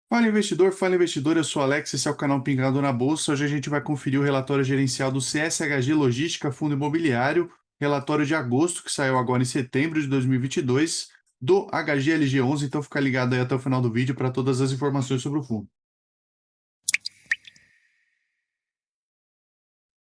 Fala investidor, eu sou o Alex, esse é o canal Pingado na Bolsa. Hoje a gente vai conferir o relatório gerencial do CSHG Logística Fundo Imobiliário, relatório de agosto, que saiu agora em setembro de 2022, do HGLG11, então fica ligado aí até o final do vídeo para todas as informações sobre o fundo.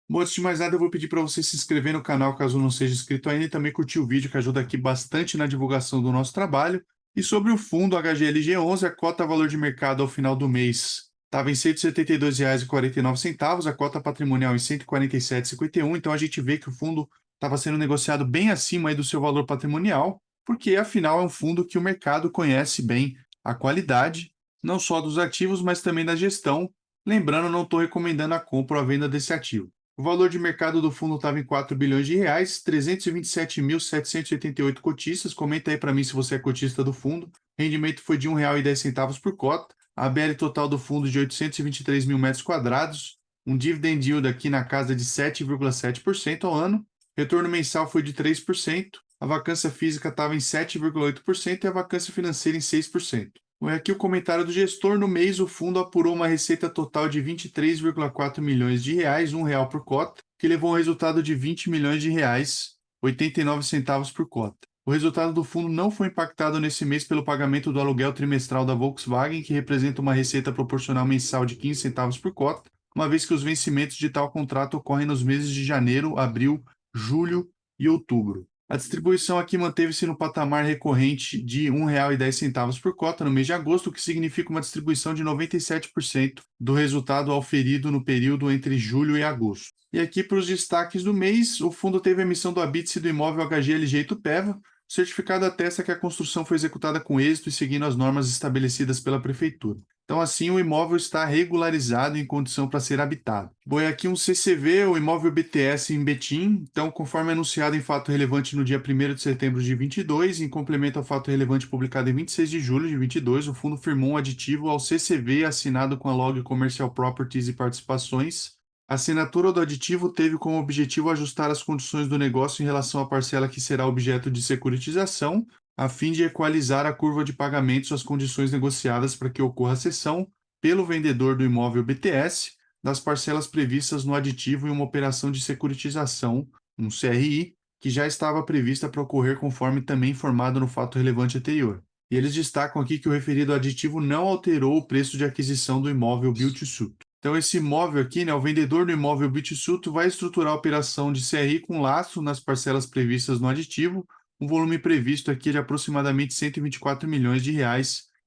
Bom, antes de mais nada, eu vou pedir para você se inscrever no canal caso não seja inscrito ainda e também curtir o vídeo que ajuda aqui bastante na divulgação do nosso trabalho. E sobre o fundo HGLG11, a cota valor de mercado ao final do mês estava em R$ 172,49, a cota patrimonial em R$ 147,51, então a gente vê que o fundo estava sendo negociado bem acima aí do seu valor patrimonial, porque afinal é um fundo que o mercado conhece bem a qualidade, não só dos ativos, mas também da gestão. Lembrando, não estou recomendando a compra ou a venda desse ativo. O valor de mercado do fundo estava em R$ 4 bilhões, 327.788 cotistas. Comenta aí para mim se você é cotista do fundo. O rendimento foi de R$ 1,10 por cota. A BL total do fundo de 823 mil metros quadrados. Um dividend yield aqui na casa de 7,7% ao ano. Retorno mensal foi de 3%. A vacância física estava em 7,8% e a vacância financeira em 6%. Aqui o comentário do gestor: no mês o fundo apurou uma receita total de R$ 23,4 milhões, R$ 1 por cota, que levou a um resultado de R$ 20 milhões, 89 centavos por cota. O resultado do fundo não foi impactado nesse mês pelo pagamento do aluguel trimestral da Volkswagen, que representa uma receita proporcional mensal de 15 centavos por cota, uma vez que os vencimentos de tal contrato ocorrem nos meses de janeiro, abril, julho e outubro. A distribuição aqui manteve-se no patamar recorrente de R$ 1,10 por cota no mês de agosto, o que significa uma distribuição de 97% do resultado auferido no período entre julho e agosto. E aqui para os destaques do mês, o fundo teve a emissão do habite do imóvel HGLG Itupeva. O certificado atesta que a construção foi executada com êxito e seguindo as normas estabelecidas pela prefeitura. Então, assim, o imóvel está regularizado em condição para ser habitado. Bom, e aqui um CCV, o imóvel BTS em Betim. Então, conforme anunciado em fato relevante no dia 1º de setembro de 22, em complemento ao fato relevante publicado em 26 de julho de 22, o fundo firmou um aditivo ao CCV assinado com a Log Commercial Properties e Participações. A assinatura do aditivo teve como objetivo ajustar as condições do negócio em relação à parcela que será objeto de securitização, a fim de equalizar a curva de pagamentos às condições negociadas para que ocorra a cessão, pelo vendedor do imóvel BTS, das parcelas previstas no aditivo em uma operação de securitização, um CRI, que já estava prevista para ocorrer conforme também informado no fato relevante anterior. E eles destacam aqui que o referido aditivo não alterou o preço de aquisição do imóvel build-to-suit. Então, esse imóvel aqui, o vendedor do imóvel build-to-suit vai estruturar a operação de CRI com laço nas parcelas previstas no aditivo, um volume previsto aqui de aproximadamente R$ 124 milhões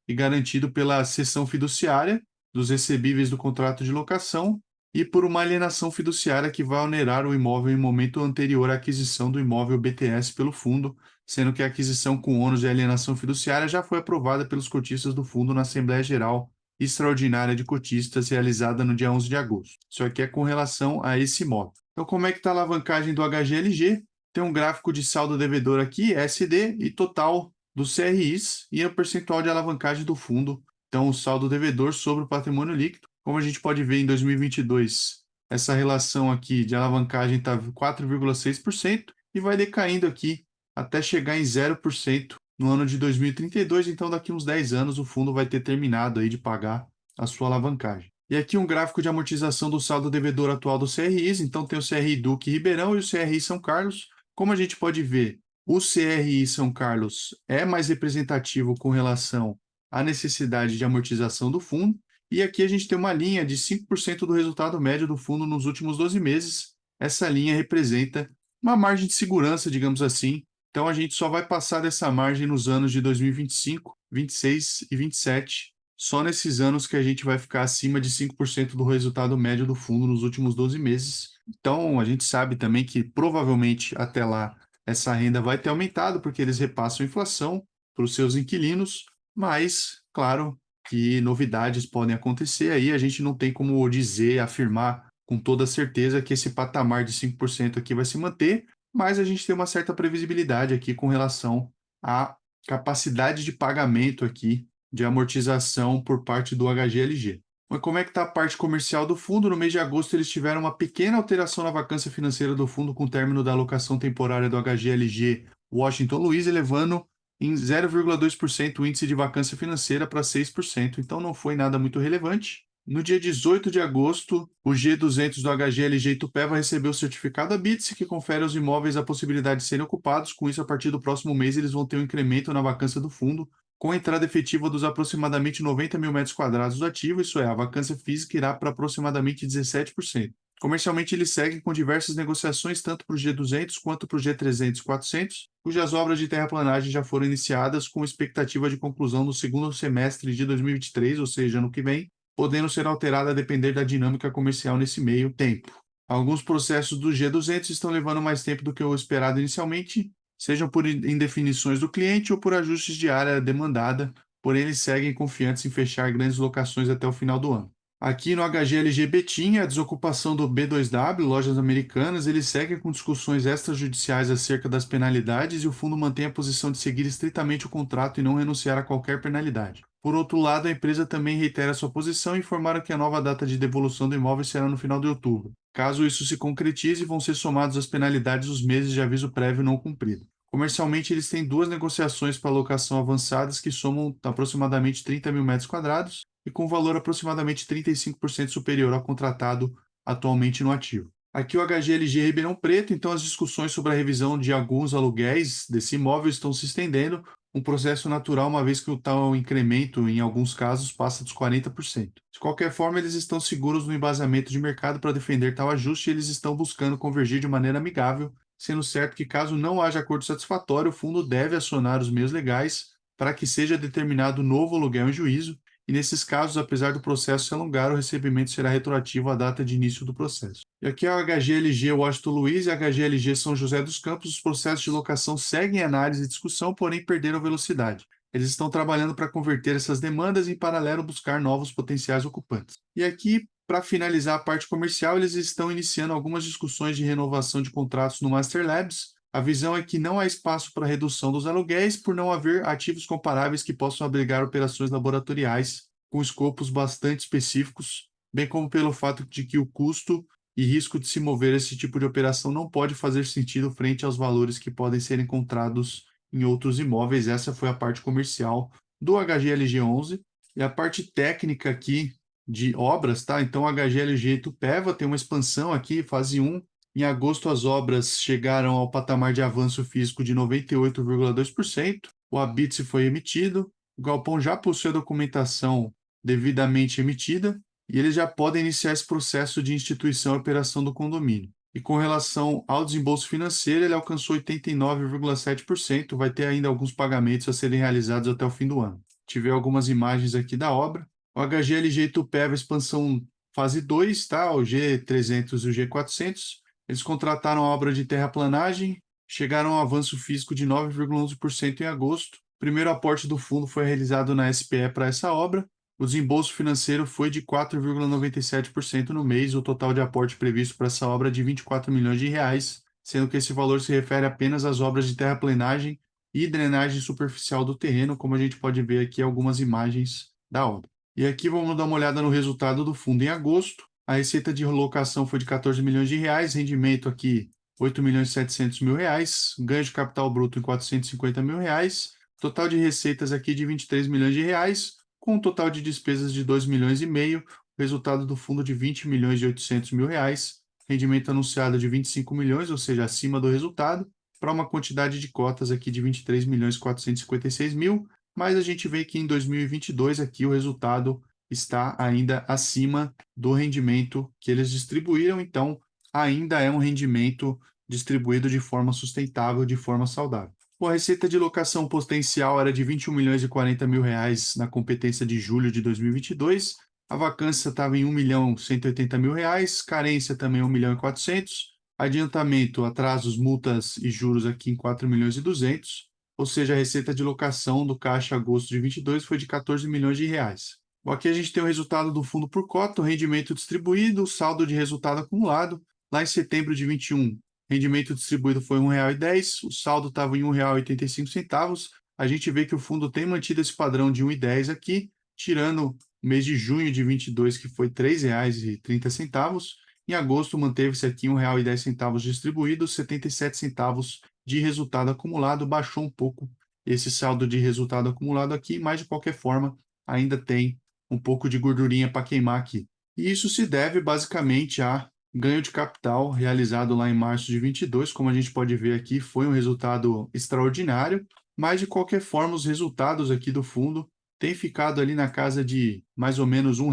e garantido pela cessão fiduciária dos recebíveis do contrato de locação e por uma alienação fiduciária que vai onerar o imóvel em momento anterior à aquisição do imóvel BTS pelo fundo, sendo que a aquisição com ônus de alienação fiduciária já foi aprovada pelos cotistas do fundo na Assembleia Geral Extraordinária de Cotistas realizada no dia 11 de agosto. Isso aqui é com relação a esse imóvel. Então, como é que está a alavancagem do HGLG? Tem um gráfico de saldo devedor aqui, SD, e total dos CRIs e o percentual de alavancagem do fundo. Então, o saldo devedor sobre o patrimônio líquido. Como a gente pode ver em 2022, essa relação aqui de alavancagem está 4,6% e vai decaindo aqui até chegar em 0% no ano de 2032. Então, daqui uns 10 anos, o fundo vai ter terminado aí de pagar a sua alavancagem. E aqui um gráfico de amortização do saldo devedor atual dos CRIs. Então, tem o CRI Duque Ribeirão e o CRI São Carlos. Como a gente pode ver, o CRI São Carlos é mais representativo com relação à necessidade de amortização do fundo, e aqui a gente tem uma linha de 5% do resultado médio do fundo nos últimos 12 meses. Essa linha representa uma margem de segurança, digamos assim. Então, a gente só vai passar dessa margem nos anos de 2025, 26 e 27, só nesses anos que a gente vai ficar acima de 5% do resultado médio do fundo nos últimos 12 meses. Então, a gente sabe também que provavelmente até lá essa renda vai ter aumentado, porque eles repassam a inflação para os seus inquilinos, mas, claro, que novidades podem acontecer aí, a gente não tem como dizer, afirmar com toda certeza que esse patamar de 5% aqui vai se manter, mas a gente tem uma certa previsibilidade aqui com relação à capacidade de pagamento aqui de amortização por parte do HGLG. Mas como é que está a parte comercial do fundo? No mês de agosto, eles tiveram uma pequena alteração na vacância financeira do fundo com o término da alocação temporária do HGLG Washington Luiz, elevando em 0,2% o índice de vacância financeira para 6%, então não foi nada muito relevante. No dia 18 de agosto, o G200 do HGLG Itupeva recebeu o certificado ABITSE, que confere aos imóveis a possibilidade de serem ocupados. Com isso, a partir do próximo mês, eles vão ter um incremento na vacância do fundo, com a entrada efetiva dos aproximadamente 90 mil metros quadrados do ativo, isso é, a vacância física irá para aproximadamente 17%. Comercialmente, ele segue com diversas negociações, tanto para o G200 quanto para o G300 e 400, cujas obras de terraplanagem já foram iniciadas, com expectativa de conclusão no segundo semestre de 2023, ou seja, ano que vem, podendo ser alterada a depender da dinâmica comercial nesse meio tempo. Alguns processos do G200 estão levando mais tempo do que o esperado inicialmente, sejam por indefinições do cliente ou por ajustes de área demandada, porém eles seguem confiantes em fechar grandes locações até o final do ano. Aqui no HGLG Betim, a desocupação do B2W, lojas americanas, eles seguem com discussões extrajudiciais acerca das penalidades e o fundo mantém a posição de seguir estritamente o contrato e não renunciar a qualquer penalidade. Por outro lado, a empresa também reitera sua posição e informaram que a nova data de devolução do imóvel será no final de outubro. Caso isso se concretize, vão ser somados às penalidades os meses de aviso prévio não cumprido. Comercialmente, eles têm duas negociações para locação avançadas que somam aproximadamente 30 mil metros quadrados e com valor aproximadamente 35% superior ao contratado atualmente no ativo. Aqui o HGLG Ribeirão Preto, então as discussões sobre a revisão de alguns aluguéis desse imóvel estão se estendendo, um processo natural, uma vez que o tal incremento, em alguns casos, passa dos 40%. De qualquer forma, eles estão seguros no embasamento de mercado para defender tal ajuste e eles estão buscando convergir de maneira amigável, sendo certo que, caso não haja acordo satisfatório, o fundo deve acionar os meios legais para que seja determinado novo aluguel em juízo, e nesses casos, apesar do processo se alongar, o recebimento será retroativo à data de início do processo. E aqui é o HGLG Washington Luiz e a HGLG São José dos Campos. Os processos de locação seguem análise e discussão, porém perderam velocidade. Eles estão trabalhando para converter essas demandas e, em paralelo, buscar novos potenciais ocupantes. E aqui, para finalizar a parte comercial, eles estão iniciando algumas discussões de renovação de contratos no Master Labs. A visão é que não há espaço para redução dos aluguéis por não haver ativos comparáveis que possam abrigar operações laboratoriais com escopos bastante específicos, bem como pelo fato de que o custo e risco de se mover esse tipo de operação não pode fazer sentido frente aos valores que podem ser encontrados em outros imóveis. Essa foi a parte comercial do HGLG 11 e a parte técnica aqui de obras, tá? Então, o HGLG Itupeva tem uma expansão aqui, fase 1. Em agosto, as obras chegaram ao patamar de avanço físico de 98,2%. O ABITSE foi emitido. O galpão já possui a documentação devidamente emitida e eles já podem iniciar esse processo de instituição e operação do condomínio. E com relação ao desembolso financeiro, ele alcançou 89,7%. Vai ter ainda alguns pagamentos a serem realizados até o fim do ano. Tive algumas imagens aqui da obra. O HGLG Itupeva expansão fase 2, tá? O G300 e o G400. Eles contrataram a obra de terraplanagem, chegaram a um avanço físico de 9,11% em agosto. O primeiro aporte do fundo foi realizado na SPE para essa obra. O desembolso financeiro foi de 4,97% no mês, o total de aporte previsto para essa obra é de 24 milhões de reais, sendo que esse valor se refere apenas às obras de terraplenagem e drenagem superficial do terreno, como a gente pode ver aqui algumas imagens da obra. E aqui vamos dar uma olhada no resultado do fundo em agosto. A receita de locação foi de 14 milhões de reais, rendimento aqui 8 milhões e 700 mil reais, ganho de capital bruto em 450 mil reais, total de receitas aqui de 23 milhões de reais, com um total de despesas de 2 milhões e meio, resultado do fundo de 20 milhões e 800 mil reais, rendimento anunciado de 25 milhões, ou seja, acima do resultado, para uma quantidade de cotas aqui de 23 milhões e 456 mil, mas a gente vê que em 2022 aqui o resultado está ainda acima do rendimento que eles distribuíram, então ainda é um rendimento distribuído de forma sustentável, de forma saudável. Bom, a receita de locação potencial era de 21 milhões e 40 mil reais na competência de julho de 2022. A vacância estava em 1 milhão e 180 mil reais, carência também 1 milhão e 400, adiantamento, atrasos, multas e juros aqui em 4 milhões e 200, ou seja, a receita de locação do caixa agosto de 22 foi de 14 milhões de reais. Bom, aqui a gente tem o resultado do fundo por cota, o rendimento distribuído, o saldo de resultado acumulado. Lá em setembro de 21, rendimento distribuído foi R$ 1,10, o saldo estava em R$ 1,85. A gente vê que o fundo tem mantido esse padrão de R$ 1,10 aqui, tirando o mês de junho de 22, que foi R$ 3,30. Em agosto, manteve-se aqui R$ 1,10 distribuído, 77 centavos de resultado acumulado, baixou um pouco esse saldo de resultado acumulado aqui, mas de qualquer forma ainda tem um pouco de gordurinha para queimar aqui. E isso se deve basicamente a ganho de capital realizado lá em março de 22, como a gente pode ver aqui, foi um resultado extraordinário, mas de qualquer forma os resultados aqui do fundo têm ficado ali na casa de mais ou menos R$ 1,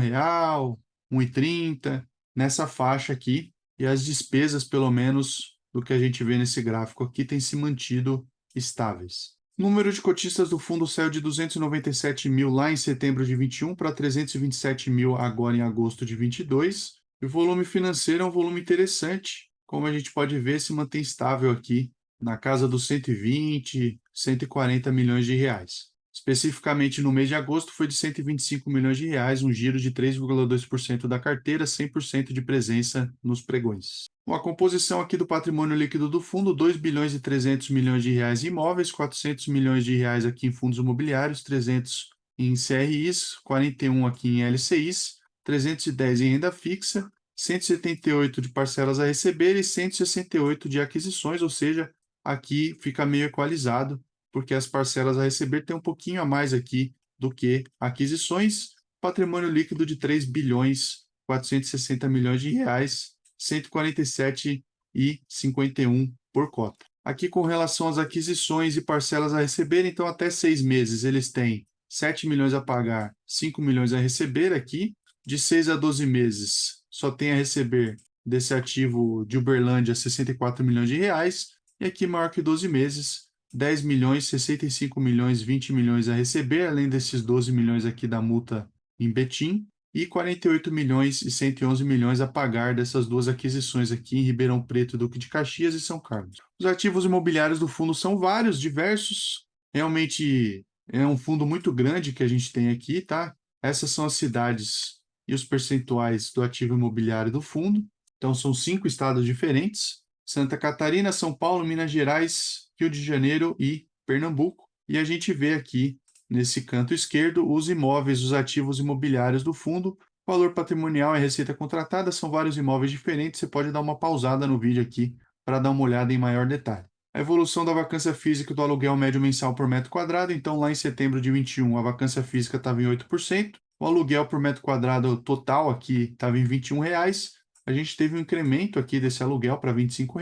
1,30, nessa faixa aqui, e as despesas, pelo menos do que a gente vê nesse gráfico aqui, têm se mantido estáveis. O número de cotistas do fundo saiu de 297 mil lá em setembro de 21 para 327 mil agora em agosto de 22. E o volume financeiro é um volume interessante, como a gente pode ver, se mantém estável aqui na casa dos 120, 140 milhões de reais. Especificamente no mês de agosto foi de 125 milhões de reais, um giro de 3,2% da carteira, 100% de presença nos pregões. Bom, a composição aqui do patrimônio líquido do fundo, 2 bilhões e 300 milhões de reais em imóveis, 400 milhões de reais aqui em fundos imobiliários, 300 em CRIs, 41 aqui em LCIs, 310 em renda fixa, 178 de parcelas a receber e 168 de aquisições, ou seja, aqui fica meio equalizado, porque as parcelas a receber tem um pouquinho a mais aqui do que aquisições. Patrimônio líquido de 3 bilhões 460 milhões de reais, 147,51 por cota. Aqui com relação às aquisições e parcelas a receber, então até 6 meses eles têm 7 milhões a pagar, 5 milhões a receber aqui. De 6 a 12 meses só tem a receber desse ativo de Uberlândia 64 milhões de reais. E aqui maior que 12 meses, 10 milhões, 65 milhões, 20 milhões a receber, além desses 12 milhões aqui da multa em Betim, e 48 milhões e 111 milhões a pagar dessas duas aquisições aqui em Ribeirão Preto, Duque de Caxias e São Carlos. Os ativos imobiliários do fundo são vários, diversos, realmente é um fundo muito grande que a gente tem aqui, tá? Essas são as cidades e os percentuais do ativo imobiliário do fundo. Então, são 5 estados diferentes: Santa Catarina, São Paulo, Minas Gerais, Rio de Janeiro e Pernambuco. E a gente vê aqui, nesse canto esquerdo, os imóveis, os ativos imobiliários do fundo. Valor patrimonial e receita contratada são vários imóveis diferentes. Você pode dar uma pausada no vídeo aqui para dar uma olhada em maior detalhe. A evolução da vacância física do aluguel médio mensal por metro quadrado. Então, lá em setembro de 21, a vacância física estava em 8%. O aluguel por metro quadrado total aqui estava em R$ 21. A gente teve um incremento aqui desse aluguel para R$ 25.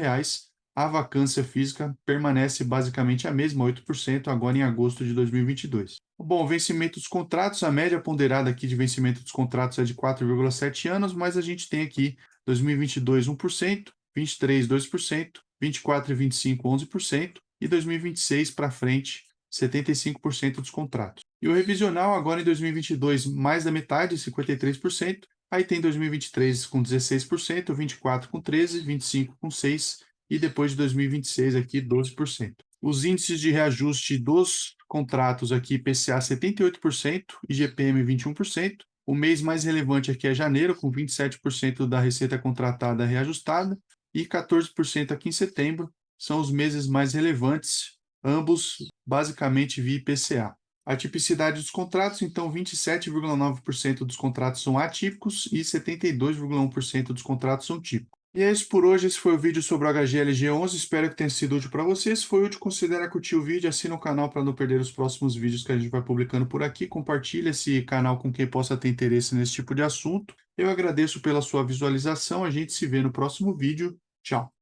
A vacância física permanece basicamente a mesma, 8%, agora em agosto de 2022. Bom, vencimento dos contratos, a média ponderada aqui de vencimento dos contratos é de 4,7 anos, mas a gente tem aqui 2022, 1%, 23, 2%, 24 e 25, 11%, e 2026 para frente, 75% dos contratos. E o revisional agora em 2022, mais da metade, 53%, aí tem 2023 com 16%, 24 com 13%, 25 com 6%, e depois de 2026 aqui 12%. Os índices de reajuste dos contratos aqui, IPCA 78%, IGPM 21%. O mês mais relevante aqui é janeiro, com 27% da receita contratada reajustada, e 14% aqui em setembro. São os meses mais relevantes, ambos basicamente via IPCA. A tipicidade dos contratos, então 27,9% dos contratos são atípicos e 72,1% dos contratos são típicos. E é isso por hoje, esse foi o vídeo sobre o HGLG11, espero que tenha sido útil para você. Se foi útil, considere curtir o vídeo, assina o canal para não perder os próximos vídeos que a gente vai publicando por aqui, compartilhe esse canal com quem possa ter interesse nesse tipo de assunto. Eu agradeço pela sua visualização, a gente se vê no próximo vídeo, tchau!